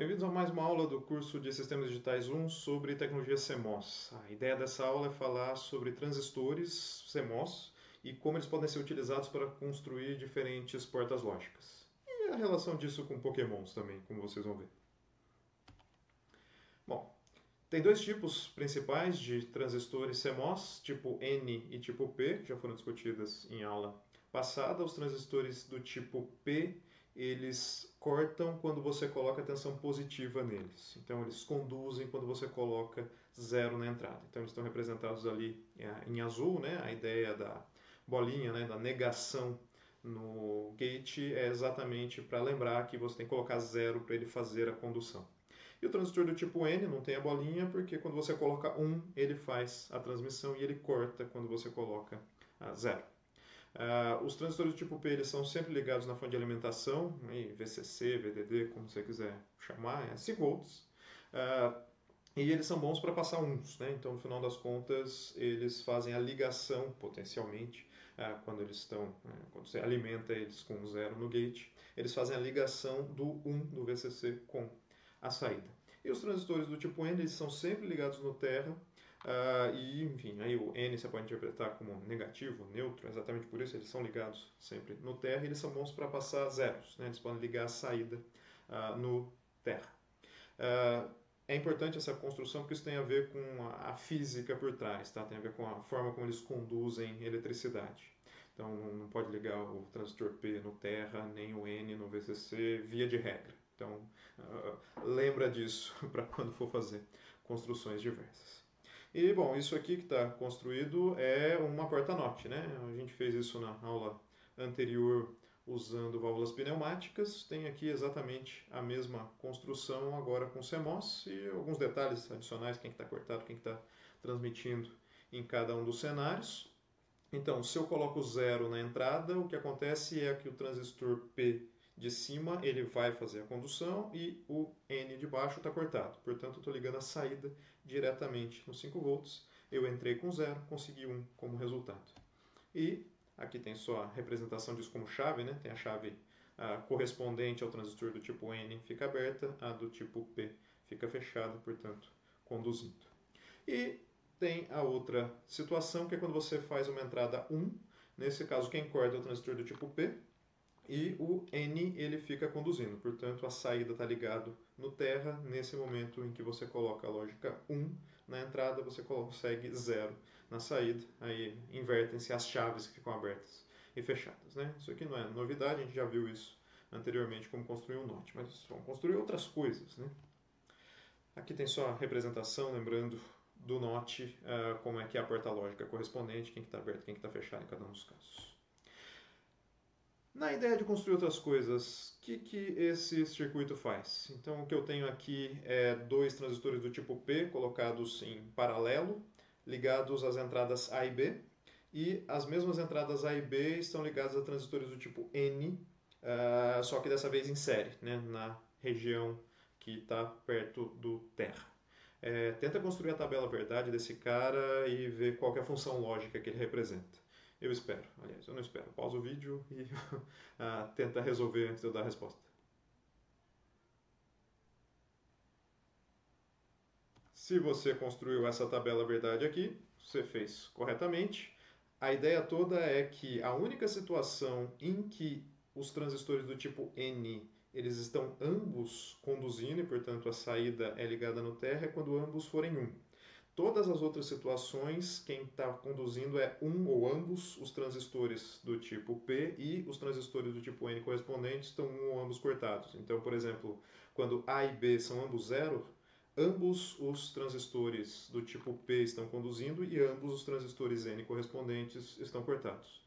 Bem-vindos a mais uma aula do curso de Sistemas Digitais 1 sobre tecnologia CMOS. A ideia dessa aula é falar sobre transistores CMOS e como eles podem ser utilizados para construir diferentes portas lógicas. E a relação disso com Pokémons também, como vocês vão ver. Bom, tem dois tipos principais de transistores CMOS, tipo N e tipo P, que já foram discutidas em aula passada. Os transistores do tipo P, eles cortam quando você coloca tensão positiva neles. Então, eles conduzem quando você coloca zero na entrada. Então, eles estão representados ali em azul, né? A ideia da bolinha, né? Da negação no gate é exatamente para lembrar que você tem que colocar zero para ele fazer a condução. E o transistor do tipo N não tem a bolinha, porque quando você coloca 1, ele faz a transmissão e ele corta quando você coloca 0. Os transistores do tipo P eles são sempre ligados na fonte de alimentação, VCC, VDD, como você quiser chamar, é 5 volts. E eles são bons para passar uns, né? Então, no final das contas, eles fazem a ligação, potencialmente, quando você alimenta eles com 0 no gate, eles fazem a ligação do 1 do VCC com a saída. E os transistores do tipo N eles são sempre ligados no terra, e enfim, aí o N você pode interpretar como negativo, neutro, exatamente por isso eles são ligados sempre no terra e eles são bons para passar zeros, né? Eles podem ligar a saída no terra. É importante essa construção porque isso tem a ver com a física por trás, tá? Tem a ver com a forma como eles conduzem eletricidade. Então não pode ligar o transistor P no terra, nem o N no VCC, via de regra. Então lembra disso para quando for fazer construções diversas. E bom, isso aqui que está construído é uma porta-note, né? A gente fez isso na aula anterior usando válvulas pneumáticas. Tem aqui exatamente a mesma construção agora com CMOS e alguns detalhes adicionais, quem está cortado, quem está transmitindo em cada um dos cenários. Então, se eu coloco zero na entrada, o que acontece é que o transistor P de cima ele vai fazer a condução e o N de baixo está cortado. Portanto, eu estou ligando a saída diretamente nos 5 volts. Eu entrei com zero, consegui 1 como resultado. E aqui tem só a representação disso como chave, né? Tem a chave correspondente ao transistor do tipo N fica aberta, a do tipo P fica fechada, portanto, conduzindo. E tem a outra situação, que é quando você faz uma entrada 1, nesse caso quem corta é o transistor do tipo P, e o N ele fica conduzindo, portanto a saída está ligado no terra, nesse momento em que você coloca a lógica 1 na entrada, você consegue 0 na saída, aí invertem-se as chaves que ficam abertas e fechadas. Né? Isso aqui não é novidade, a gente já viu isso anteriormente, como construir um NOT, mas vamos construir outras coisas. Né? Aqui tem só a representação, lembrando do NOT, como é que é a porta lógica correspondente, quem está aberto, quem está fechado em cada um dos casos. Na ideia de construir outras coisas, o que esse circuito faz? Então, o que eu tenho aqui é dois transistores do tipo P colocados em paralelo, ligados às entradas A e B, e as mesmas entradas A e B estão ligadas a transistores do tipo N, só que dessa vez em série, né, na região que está perto do terra. Tenta construir a tabela verdade desse cara e ver qual é a função lógica que ele representa. Eu espero, aliás, eu não espero. Pausa o vídeo e tenta resolver antes de eu dar a resposta. Se você construiu essa tabela verdade aqui, você fez corretamente. A ideia toda é que a única situação em que os transistores do tipo N eles estão ambos conduzindo e, portanto, a saída é ligada no terra é quando ambos forem 1. Todas as outras situações, quem está conduzindo é um ou ambos os transistores do tipo P e os transistores do tipo N correspondentes estão um ou ambos cortados. Então, por exemplo, quando A e B são ambos zero, ambos os transistores do tipo P estão conduzindo e ambos os transistores N correspondentes estão cortados.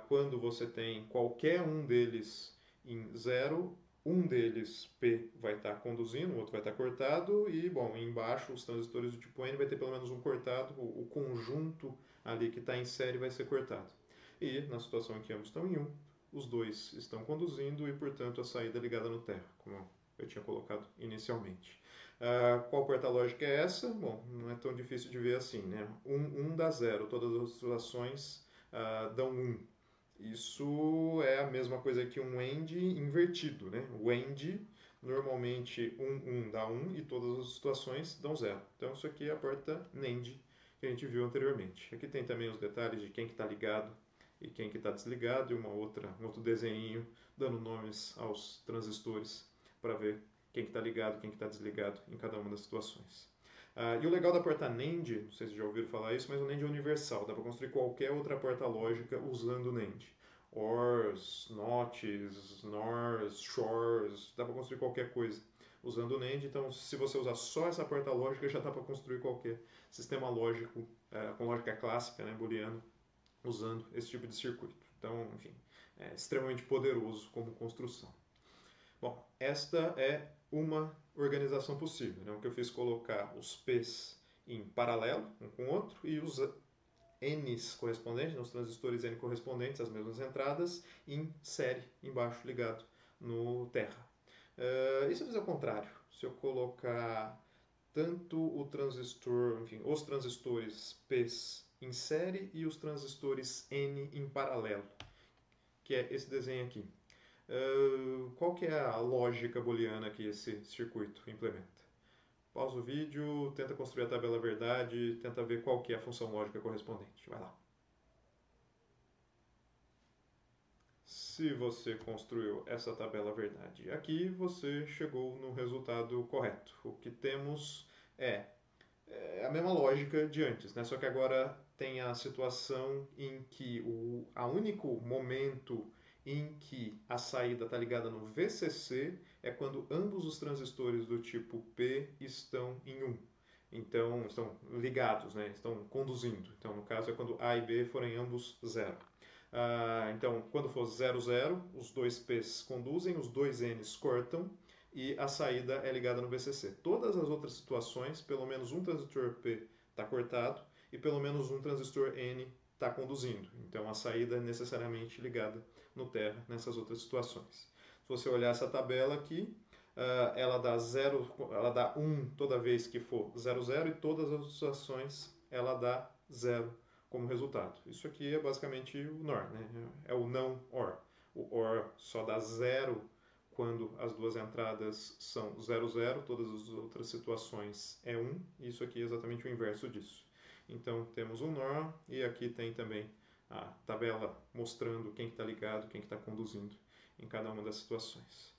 Quando você tem qualquer um deles em zero, um deles, P, vai estar conduzindo, o outro vai estar cortado e, bom, embaixo os transistores do tipo N vai ter pelo menos um cortado, o conjunto ali que está em série vai ser cortado. E, na situação em que ambos estão em 1, os dois estão conduzindo e, portanto, a saída é ligada no terra, como eu tinha colocado inicialmente. Qual porta-lógica é essa? Bom, não é tão difícil de ver assim, né? 1 dá 0, todas as oscilações dão 1. Isso é a mesma coisa que um AND invertido, né? O AND Normalmente 1, 1 dá 1 e todas as situações dão 0. Então isso aqui é a porta NAND que a gente viu anteriormente. Aqui tem também os detalhes de quem que está ligado e quem que está desligado e um outro desenho dando nomes aos transistores para ver quem que está ligado, quem que está desligado em cada uma das situações. E o legal da porta NAND, não sei se já ouviram falar isso, mas o NAND é universal, dá para construir qualquer outra porta lógica usando o NAND. ORs, NOTs, NORs, SHORs, dá para construir qualquer coisa usando o NAND. Então, se você usar só essa porta lógica, já dá para construir qualquer sistema lógico com lógica clássica, né, booleana, usando esse tipo de circuito. Então, enfim, é extremamente poderoso como construção. Bom, esta é uma organização possível. Né? O que eu fiz é colocar os P's em paralelo um com o outro e os N's correspondentes, os transistores N correspondentes, as mesmas entradas, em série, embaixo, ligado no terra. E se eu fizer o contrário? Se eu colocar tanto o transistor, enfim, os transistores P's em série e os transistores N em paralelo, que é esse desenho aqui. Qual que é a lógica booleana que esse circuito implementa? Pausa o vídeo, tenta construir a tabela verdade, tenta ver qual que é a função lógica correspondente. Vai lá. Se você construiu essa tabela verdade aqui, você chegou no resultado correto. O que temos é a mesma lógica de antes, né? Só que agora tem a situação em que a único momento em que a saída está ligada no VCC é quando ambos os transistores do tipo P estão em 1. Então, estão ligados, né? Estão conduzindo. Então, no caso, é quando A e B forem ambos 0. Então, quando for 0, 0, os dois P's conduzem, os dois N's cortam e a saída é ligada no VCC. Todas as outras situações, pelo menos um transistor P está cortado e pelo menos um transistor N está conduzindo. Então a saída é necessariamente ligada no terra nessas outras situações. Se você olhar essa tabela aqui, ela dá 0, ela dá 1 toda vez que for 0, 0 e todas as situações ela dá 0 como resultado. Isso aqui é basicamente o NOR, né? É o não OR. O OR só dá 0 quando as duas entradas são 0, 0, todas as outras situações é 1, e isso aqui é exatamente o inverso disso. Então temos o NOR e aqui tem também a tabela mostrando quem está ligado, quem está conduzindo em cada uma das situações.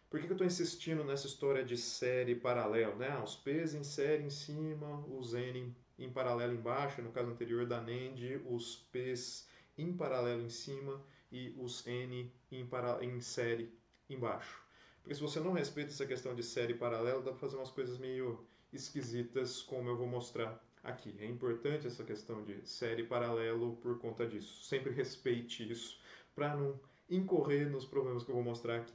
Por que eu estou insistindo nessa história de série paralelo? Né? Os P's em série em cima, os N em paralelo embaixo, no caso anterior da NAND, os P's em paralelo em cima e os N em série embaixo. Porque se você não respeita essa questão de série paralelo, dá para fazer umas coisas meio esquisitas, como eu vou mostrar aqui. É importante essa questão de série paralelo por conta disso. Sempre respeite isso para não incorrer nos problemas que eu vou mostrar aqui.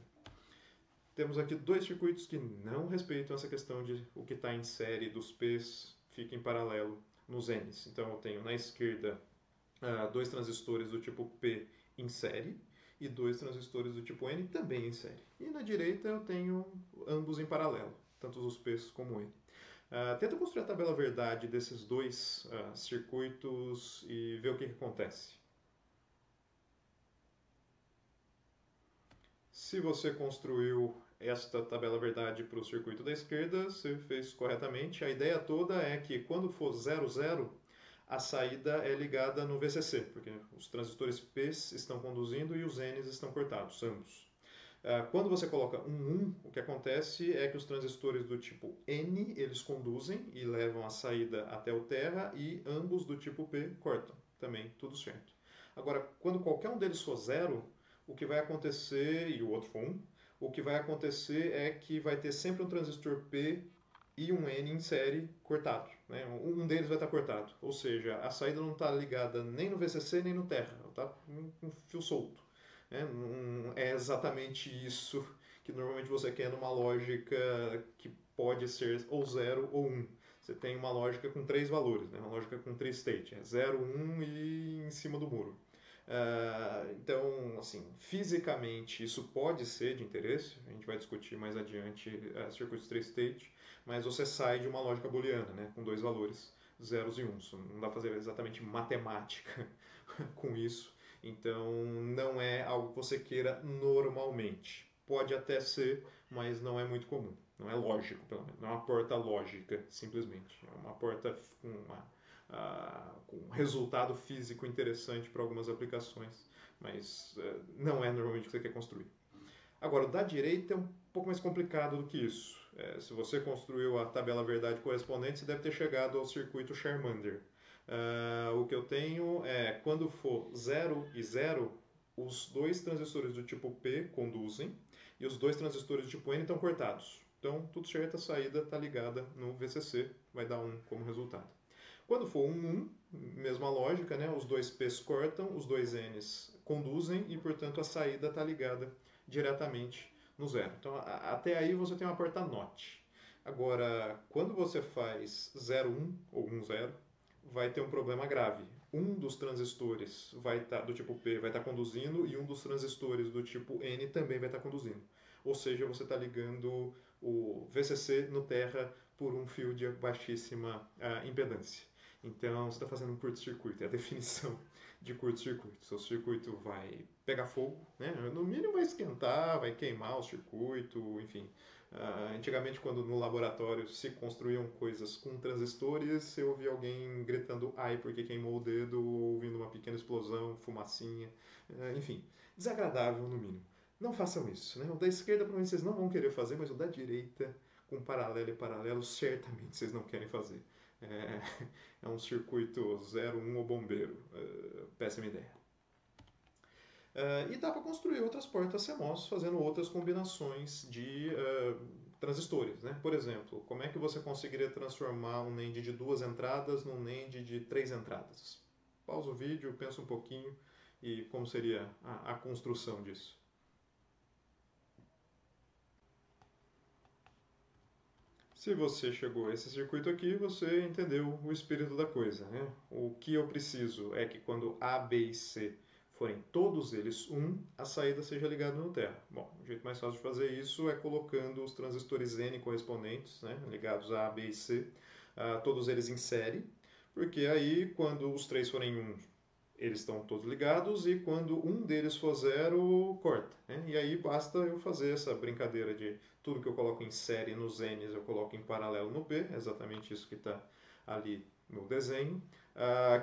Temos aqui dois circuitos que não respeitam essa questão de o que está em série dos P's fica em paralelo nos N's. Então eu tenho na esquerda dois transistores do tipo P em série e dois transistores do tipo N também em série. E na direita eu tenho ambos em paralelo, tanto os P's como o N. Tenta construir a tabela verdade desses dois circuitos e ver o que acontece. Se você construiu esta tabela verdade para o circuito da esquerda, você fez corretamente. A ideia toda é que quando for 0, 0, a saída é ligada no VCC, porque os transistores P's estão conduzindo e os N's estão cortados, ambos. Quando você coloca 1, 1, o que acontece é que os transistores do tipo N, eles conduzem e levam a saída até o terra e ambos do tipo P cortam, também tudo certo. Agora, quando qualquer um deles for 0, o que vai acontecer, e o outro for 1, o que vai acontecer é que vai ter sempre um transistor P e um N em série cortado. Né? Um deles vai estar cortado. Ou seja, a saída não está ligada nem no VCC nem no terra. Ela está com um fio solto. Né? Não é exatamente isso que normalmente você quer numa lógica que pode ser ou 0 ou 1. Você tem uma lógica com três valores, né? Uma lógica com três state, 0, 1 e em cima do muro. Então, assim, fisicamente isso pode ser de interesse, a gente vai discutir mais adiante circuitos 3-state, mas você sai de uma lógica booleana, né, com dois valores, zeros e uns. Não dá para fazer exatamente matemática com isso, então não é algo que você queira normalmente. pode até ser, mas não é muito comum. Não é lógico, pelo menos. Não é uma porta lógica, simplesmente. É uma porta com um resultado físico interessante para algumas aplicações, mas não é normalmente o que você quer construir. Agora, o da direita é um pouco mais complicado do que isso. Se você construiu a tabela verdade correspondente, você deve ter chegado ao circuito Charmander. O que eu tenho é, quando for 0 e 0, os dois transistores do tipo P conduzem e os dois transistores do tipo N estão cortados. Então, tudo certo, a saída está ligada no VCC, vai dar 1 como resultado. Quando for 1, mesma lógica, né? Os dois P's cortam, os dois N's conduzem e, portanto, a saída está ligada diretamente no zero. Então, até aí você tem uma porta NOT. Agora, quando você faz 0,1 ou 1,0, vai ter um problema grave. Um dos transistores do tipo P vai estar conduzindo e um dos transistores do tipo N também vai estar conduzindo. Ou seja, você está ligando o VCC no terra por um fio de baixíssima impedância. Então, você está fazendo um curto-circuito. É a definição de curto-circuito. Seu circuito vai pegar fogo, né? No mínimo vai esquentar, vai queimar o circuito, enfim. Antigamente, quando no laboratório se construíam coisas com transistores, eu ouvi alguém gritando ai porque queimou o dedo, ouvindo uma pequena explosão, fumacinha, enfim. Desagradável, no mínimo. Não façam isso, né? O da esquerda provavelmente vocês não vão querer fazer, mas o da direita, com paralelo e paralelo, certamente vocês não querem fazer. É um circuito 0,1 ou bombeiro. Péssima ideia. E dá para construir outras portas CMOS fazendo outras combinações de transistores. Né? Por exemplo, como é que você conseguiria transformar um NAND de 2 entradas num NAND de 3 entradas? Pausa o vídeo, pensa um pouquinho e como seria a construção disso. Se você chegou a esse circuito aqui, você entendeu o espírito da coisa. Né? O que eu preciso é que quando A, B e C forem todos eles 1, a saída seja ligada no terra. Bom, o jeito mais fácil de fazer isso é colocando os transistores N correspondentes, né, ligados a A, B e C, todos eles em série, porque aí quando os três forem 1, eles estão todos ligados e quando um deles for 0, corta. Né? E aí basta eu fazer essa brincadeira de tudo que eu coloco em série nos N's eu coloco em paralelo no B, é exatamente isso que está ali no desenho,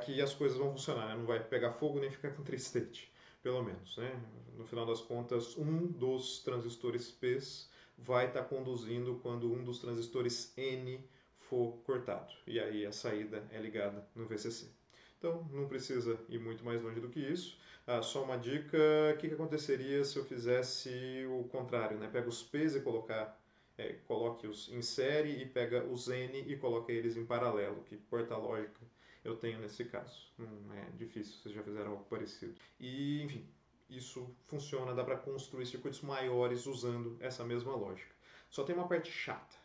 que as coisas vão funcionar, né? Não vai pegar fogo nem ficar com tristete, pelo menos. Né? No final das contas, um dos transistores P's vai estar conduzindo quando um dos transistores N for cortado. E aí a saída é ligada no VCC. Então, não precisa ir muito mais longe do que isso. Só uma dica, o que aconteceria se eu fizesse o contrário, né? Pega os P's e coloque-os em série e pega os N e coloque eles em paralelo. Que porta lógica eu tenho nesse caso? Não é difícil, vocês já fizeram algo parecido. E, enfim, isso funciona, dá para construir circuitos maiores usando essa mesma lógica. Só tem uma parte chata.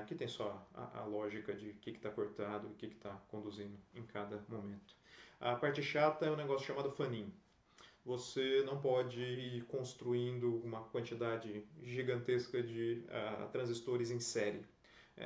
Aqui tem só a lógica de o que está cortado e o que está conduzindo em cada momento. A parte chata é um negócio chamado fan-in. Você não pode ir construindo uma quantidade gigantesca de transistores em série.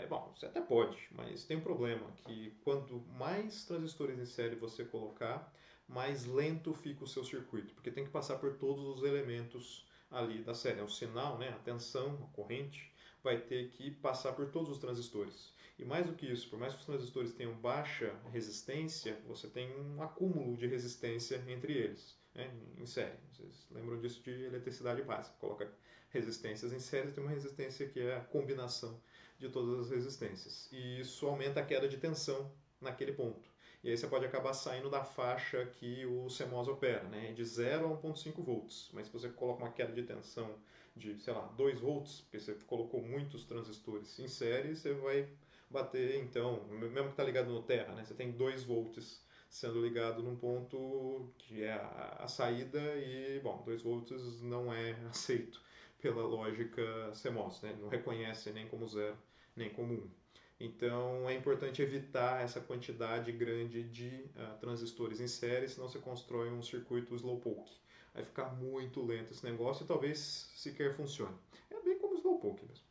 Bom, você até pode, mas tem um problema, que quanto mais transistores em série você colocar, mais lento fica o seu circuito, porque tem que passar por todos os elementos ali da série. O sinal, né, a tensão, a corrente, vai ter que passar por todos os transistores. E mais do que isso, por mais que os transistores tenham baixa resistência, você tem um acúmulo de resistência entre eles, né, em série. Vocês lembram disso de eletricidade básica. Coloca resistências em série, tem uma resistência que é a combinação de todas as resistências. E isso aumenta a queda de tensão naquele ponto. E aí você pode acabar saindo da faixa que o CMOS opera, né? De 0 a 1.5 volts. Mas se você coloca uma queda de tensão de, sei lá, 2 volts, porque você colocou muitos transistores em série, você vai bater, então, mesmo que está ligado no terra, né? Você tem 2 volts sendo ligado num ponto que é a saída e, bom, 2 volts não é aceito pela lógica CMOS, né? Não reconhece nem como 0, nem como 1. Então é importante evitar essa quantidade grande de transistores em série, senão você constrói um circuito slowpoke. Vai ficar muito lento esse negócio e talvez sequer funcione. É bem como slowpoke mesmo.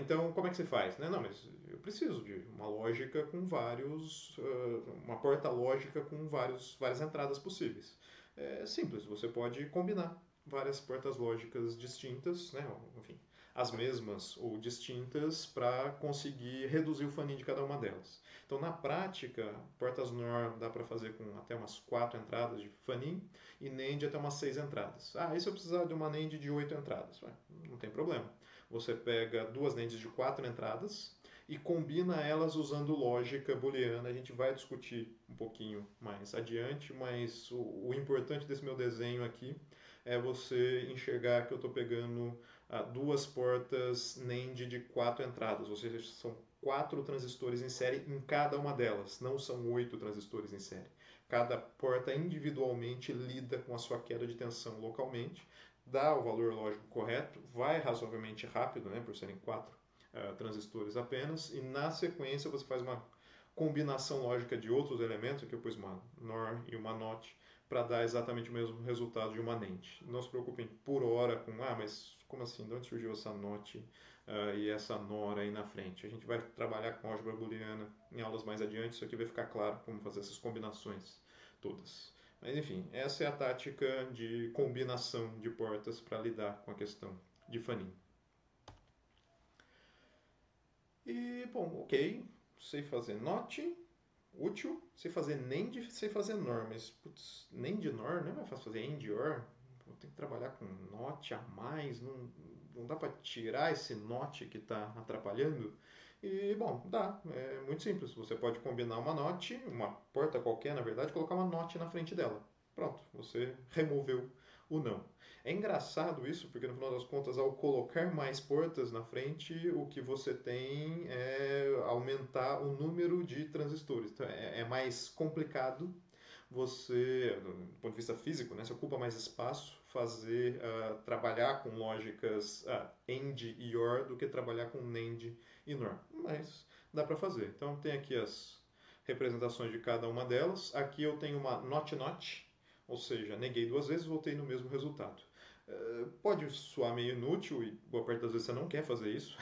Então, como é que você faz? Né? Não, mas eu preciso de uma lógica com uma porta lógica com várias entradas possíveis. É simples, você pode combinar várias portas lógicas distintas, né? Enfim, as mesmas ou distintas para conseguir reduzir o funning de cada uma delas. Então, na prática, portas NOR dá para fazer com até umas 4 entradas de funning e NAND até umas 6 entradas. Ah, e se eu precisar de uma NAND de 8 entradas? Ué, não tem problema. Você pega duas NANDs de 4 entradas e combina elas usando lógica booleana. A gente vai discutir um pouquinho mais adiante, mas o importante desse meu desenho aqui é você enxergar que eu estou pegando duas portas NAND de 4 entradas, ou seja, são 4 transistores em série em cada uma delas, não são 8 transistores em série. Cada porta individualmente lida com a sua queda de tensão localmente, dá o valor lógico correto, vai razoavelmente rápido, né, por serem 4 transistores apenas, e na sequência você faz uma combinação lógica de outros elementos, aqui eu pus uma NOR e uma NOT, para dar exatamente o mesmo resultado de uma NAND. Não se preocupem por hora com, mas como assim, de onde surgiu essa NOT e essa NOR aí na frente? A gente vai trabalhar com álgebra booleana em aulas mais adiante, isso aqui vai ficar claro como fazer essas combinações todas. Mas enfim, essa é a tática de combinação de portas para lidar com a questão de funning. E, bom, ok, sei fazer NOT, útil, sei fazer NAND, sei fazer NOR, mas putz, NAND NOR não é mais fácil fazer AND OR, vou ter que trabalhar com NOT a mais, não dá para tirar esse NOT que está atrapalhando. E, bom, dá, é muito simples, você pode combinar uma NOT, uma porta qualquer, na verdade, colocar uma NOT na frente dela. Pronto, você removeu o não. É engraçado isso, porque no final das contas, ao colocar mais portas na frente, o que você tem é aumentar o número de transistores. Então, é mais complicado você, do ponto de vista físico, né, você ocupa mais espaço fazer trabalhar com lógicas AND e OR do que trabalhar com NAND e NOR. Mas dá para fazer. Então tem aqui as representações de cada uma delas. Aqui eu tenho uma NOT-NOT, ou seja, neguei duas vezes e voltei no mesmo resultado. Pode soar meio inútil e boa parte das vezes você não quer fazer isso,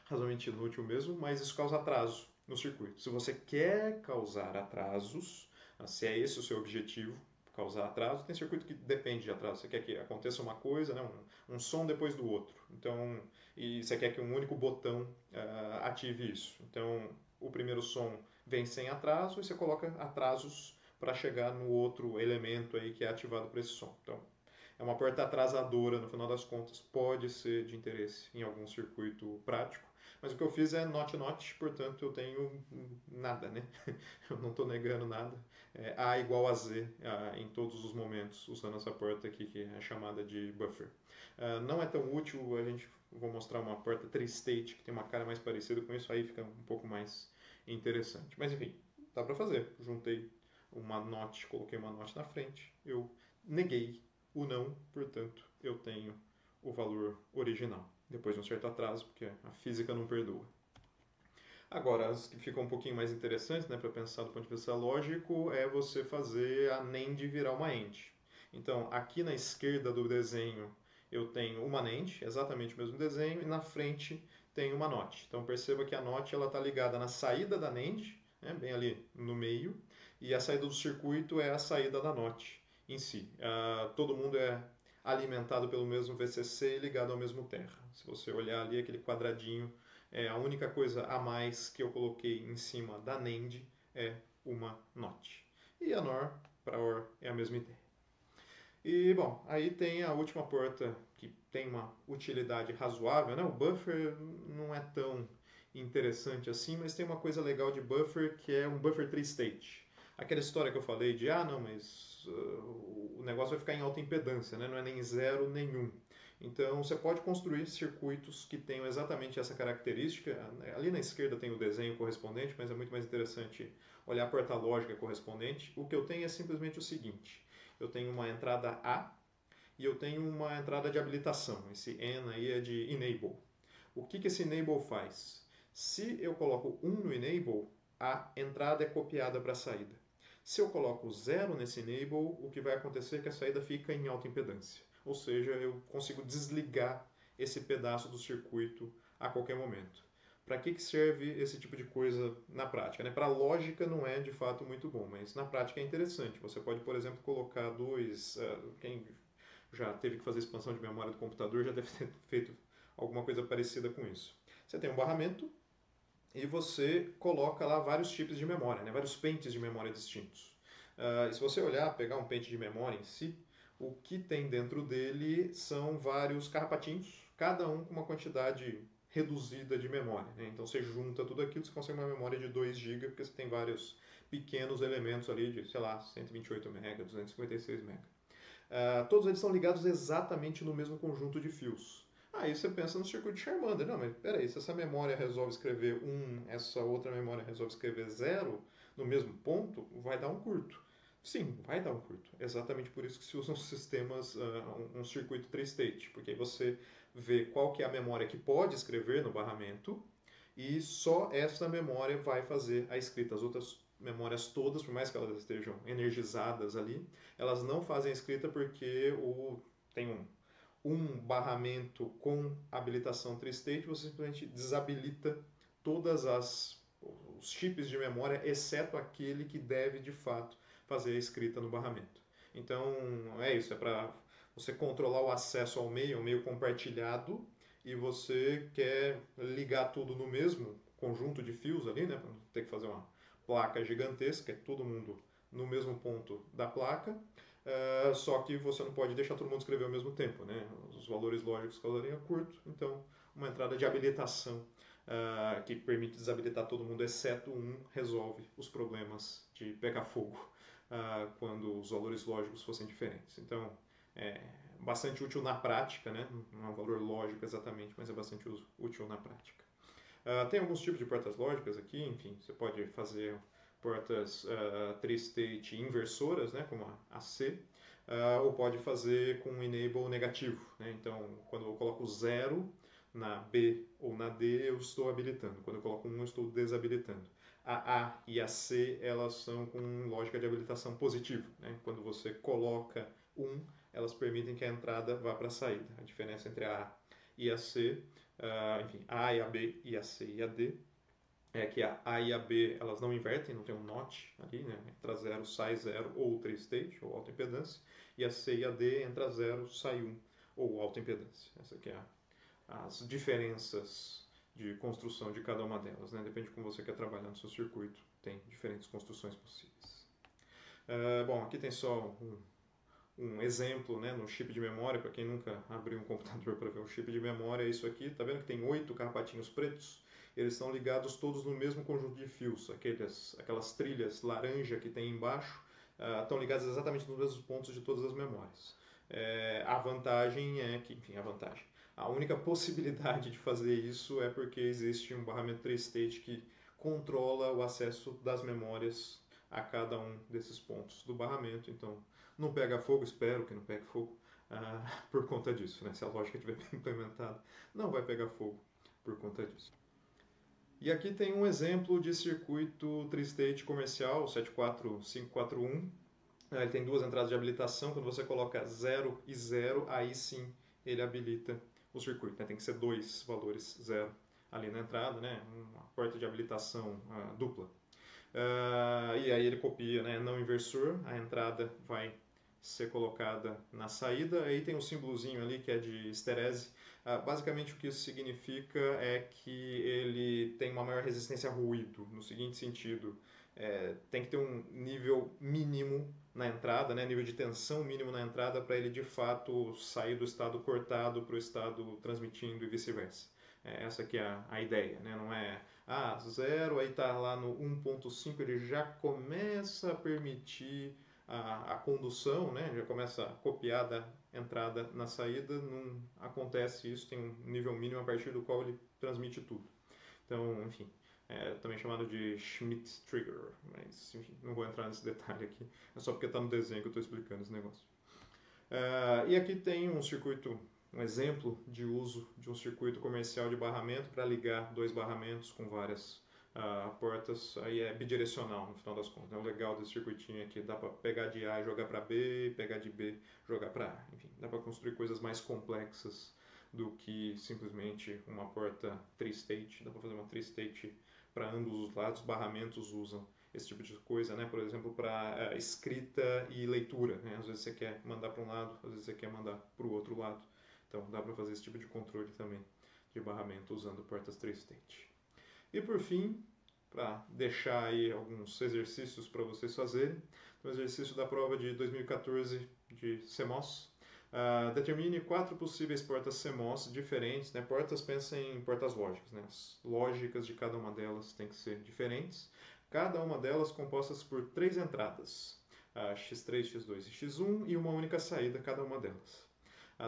razoavelmente inútil mesmo, mas isso causa atraso no circuito. Se você quer causar atrasos, se é esse o seu objetivo, causar atraso, tem circuito que depende de atraso. Você quer que aconteça uma coisa, né, um som depois do outro. Então, e você quer que um único botão ative isso. Então, o primeiro som vem sem atraso e você coloca atrasos para chegar no outro elemento aí que é ativado por esse som. Então, é uma porta atrasadora, no final das contas, pode ser de interesse em algum circuito prático. Mas o que eu fiz é not, portanto eu tenho nada, né? Eu não estou negando nada. A igual a Z em todos os momentos, usando essa porta aqui que é chamada de buffer. Não é tão útil, vou mostrar uma porta tri-state que tem uma cara mais parecida com isso, aí fica um pouco mais interessante. Mas enfim, dá para fazer. Juntei uma not, coloquei uma not na frente, eu neguei o não, portanto, eu tenho o valor original, depois de um certo atraso, porque a física não perdoa. Agora, as que ficam um pouquinho mais interessantes, né, para pensar do ponto de vista lógico, é você fazer a NAND virar uma AND. Então, aqui na esquerda do desenho, eu tenho uma NAND, exatamente o mesmo desenho, e na frente tem uma NOT. Então, perceba que a NOT está ligada na saída da NAND, né, bem ali no meio, e a saída do circuito é a saída da NOT em si. Todo mundo é alimentado pelo mesmo VCC e ligado ao mesmo terra. Se você olhar ali, aquele quadradinho, a única coisa a mais que eu coloquei em cima da NAND é uma NOT. E a NOR, para OR, é a mesma ideia. E, bom, aí tem a última porta que tem uma utilidade razoável, né? O buffer não é tão interessante assim, mas tem uma coisa legal de buffer que é um buffer tri-state. Aquela história que eu falei de, não, mas o negócio vai ficar em alta impedância, né? Não é nem 0 nem 1. Um. Então você pode construir circuitos que tenham exatamente essa característica. Ali na esquerda tem o desenho correspondente, mas é muito mais interessante olhar a porta lógica correspondente. O que eu tenho é simplesmente o seguinte: eu tenho uma entrada A e eu tenho uma entrada de habilitação. Esse N aí é de enable. O que esse enable faz? Se eu coloco 1 no enable, a entrada é copiada para a saída. Se eu coloco 0 nesse enable, o que vai acontecer é que a saída fica em alta impedância. Ou seja, eu consigo desligar esse pedaço do circuito a qualquer momento. Para que serve esse tipo de coisa na prática? Né? Para a lógica não é de fato muito bom, mas na prática é interessante. Você pode, por exemplo, colocar dois. Quem já teve que fazer expansão de memória do computador, já deve ter feito alguma coisa parecida com isso. Você tem um barramento e você coloca lá vários tipos de memória, né? Vários pentes de memória distintos. E se você olhar, pegar um pente de memória em si, o que tem dentro dele são vários carrapatinhos, cada um com uma quantidade reduzida de memória. Né? Então você junta tudo aquilo, você consegue uma memória de 2 GB, porque você tem vários pequenos elementos ali de, sei lá, 128 MB, 256 MB. Todos eles são ligados exatamente no mesmo conjunto de fios. Aí você pensa no circuito de Charmander. Não, mas peraí, se essa memória resolve escrever 1, essa outra memória resolve escrever 0 no mesmo ponto, vai dar um curto. Sim, vai dar um curto. Exatamente por isso que se usam sistemas, um circuito tri-state, porque aí você vê qual que é a memória que pode escrever no barramento e só essa memória vai fazer a escrita. As outras memórias todas, por mais que elas estejam energizadas ali, elas não fazem a escrita porque tem um barramento com habilitação tri-state, você simplesmente desabilita todas os chips de memória, exceto aquele que deve de fato fazer a escrita no barramento. Então é isso, é para você controlar o acesso ao meio compartilhado, e você quer ligar tudo no mesmo conjunto de fios ali, né, para não ter que fazer uma placa gigantesca, é todo mundo no mesmo ponto da placa. Só que você não pode deixar todo mundo escrever ao mesmo tempo, né? Os valores lógicos causariam curto, então uma entrada de habilitação que permite desabilitar todo mundo, exceto um, resolve os problemas de pegar fogo quando os valores lógicos fossem diferentes. Então, é bastante útil na prática, né? Não é um valor lógico exatamente, mas é bastante útil na prática. Tem alguns tipos de portas lógicas aqui, enfim, você pode fazer portas tri-state inversoras, né, como a C, ou pode fazer com enable negativo. Né? Então, quando eu coloco 0 na B ou na D, eu estou habilitando. Quando eu coloco 1, eu estou desabilitando. A A e a C, elas são com lógica de habilitação positiva. Né? Quando você coloca 1, elas permitem que a entrada vá para a saída. A diferença entre a A e a C, enfim, a e a B e a C e a D, é que a A e a B elas não invertem, não tem um NOT ali, né? Entra 0, sai 0, ou tri-state, ou alta impedância, e a C e a D entra 0, sai 1, ou alta impedância. Essa aqui é as diferenças de construção de cada uma delas, né? Depende de como você quer trabalhar no seu circuito, tem diferentes construções possíveis. Bom, aqui tem só um exemplo, né, no chip de memória, para quem nunca abriu um computador para ver um chip de memória, é isso aqui. Tá vendo que tem 8 carrapatinhos pretos? Eles estão ligados todos no mesmo conjunto de fios. Aquelas trilhas laranja que tem embaixo estão ligadas exatamente nos mesmos pontos de todas as memórias. A vantagem é que, enfim, a única possibilidade de fazer isso é porque existe um barramento tri-state que controla o acesso das memórias a cada um desses pontos do barramento. Então, não pega fogo, espero que não pegue fogo, por conta disso. Né? Se a lógica estiver bem implementada, não vai pegar fogo por conta disso. E aqui tem um exemplo de circuito tri-state comercial, 74541. Ele tem duas entradas de habilitação. Quando você coloca 0 e 0, aí sim ele habilita o circuito. Né? Tem que ser dois valores 0 ali na entrada, né? Uma porta de habilitação dupla. E aí ele copia, né? Não inversor, a entrada vai ser colocada na saída. Aí tem um símbolozinho ali que é de esterese. Basicamente o que isso significa é que ele tem uma maior resistência a ruído, no seguinte sentido, tem que ter um nível mínimo na entrada, né, nível de tensão mínimo na entrada para ele de fato sair do estado cortado para o estado transmitindo e vice-versa. Essa que é a ideia, né? Não é 0, aí está lá no 1.5, ele já começa a permitir a condução, né? Já começa a copiar da entrada na saída, não acontece isso, tem um nível mínimo a partir do qual ele transmite tudo. Então, enfim, também chamado de Schmitt Trigger, mas enfim, não vou entrar nesse detalhe aqui, é só porque está no desenho que eu estou explicando esse negócio. E aqui tem um exemplo de uso de um circuito comercial de barramento para ligar dois barramentos com várias portas. Aí é bidirecional no final das contas. Né? O legal desse circuitinho é que dá para pegar de A e jogar para B, pegar de B e jogar para A. Enfim, dá para construir coisas mais complexas do que simplesmente uma porta tri-state. Dá para fazer uma tri-state para ambos os lados. Barramentos usam esse tipo de coisa, né? Por exemplo, para escrita e leitura, né? Às vezes você quer mandar para um lado, às vezes você quer mandar para o outro lado. Então dá para fazer esse tipo de controle também de barramento usando portas 3-state. E por fim, para deixar aí alguns exercícios para vocês fazerem, um exercício da prova de 2014 de CMOS. Determine 4 possíveis portas CMOS diferentes, né? Portas, pensa em portas lógicas, né? As lógicas de cada uma delas tem que ser diferentes. Cada uma delas compostas por 3 entradas, X3, X2 e X1, e uma única saída cada uma delas.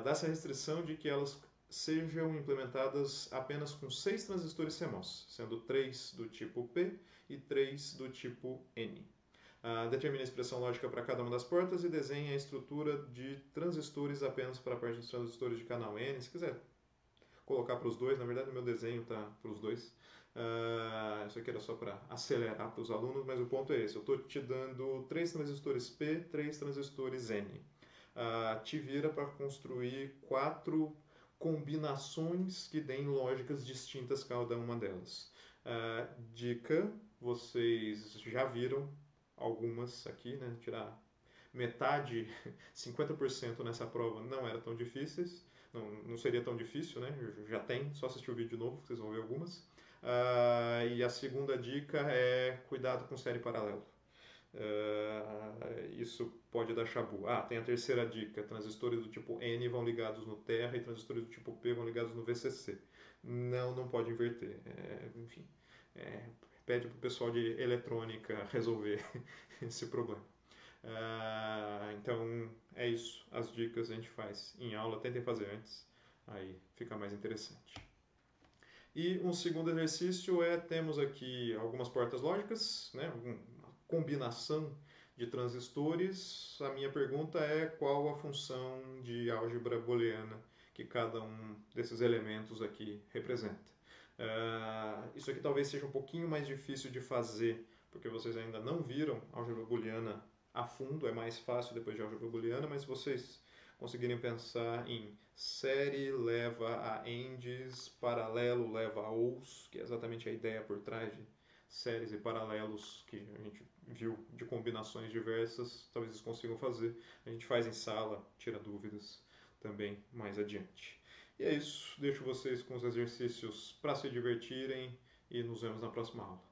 Dá-se a restrição de que elas sejam implementadas apenas com 6 transistores CMOS, sendo 3 do tipo P e 3 do tipo N. Determine a expressão lógica para cada uma das portas e desenhe a estrutura de transistores apenas para a parte dos transistores de canal N. Se quiser colocar para os dois, na verdade o meu desenho está para os dois. Isso aqui era só para acelerar para os alunos, mas o ponto é esse. Eu estou te dando 3 transistores P, 3 transistores N. Te vira para construir 4 combinações que deem lógicas distintas cada uma delas. Dica, vocês já viram algumas aqui, né? Tirar metade, 50% nessa prova não era tão difíceis, não seria tão difícil, né? Já tem, só assistir o vídeo de novo, vocês vão ver algumas. E a segunda dica é cuidado com série paralelo. Isso pode dar chabu. Tem a terceira dica: transistores do tipo N vão ligados no terra e transistores do tipo P vão ligados no VCC. Não pode inverter. Enfim, pede para o pessoal de eletrônica resolver esse problema. Então é isso. As dicas a gente faz em aula, tentem fazer antes, aí fica mais interessante. E um segundo exercício temos aqui algumas portas lógicas, né? Uma combinação de transistores. A minha pergunta é qual a função de álgebra booleana que cada um desses elementos aqui representa. Isso aqui talvez seja um pouquinho mais difícil de fazer, porque vocês ainda não viram álgebra booleana a fundo, é mais fácil depois de álgebra booleana, mas se vocês conseguirem pensar em série leva a ANDs, paralelo leva a OUs, que é exatamente a ideia por trás de séries e paralelos que a gente viu de combinações diversas, talvez vocês consigam fazer. A gente faz em sala, tira dúvidas também mais adiante. E é isso, deixo vocês com os exercícios para se divertirem e nos vemos na próxima aula.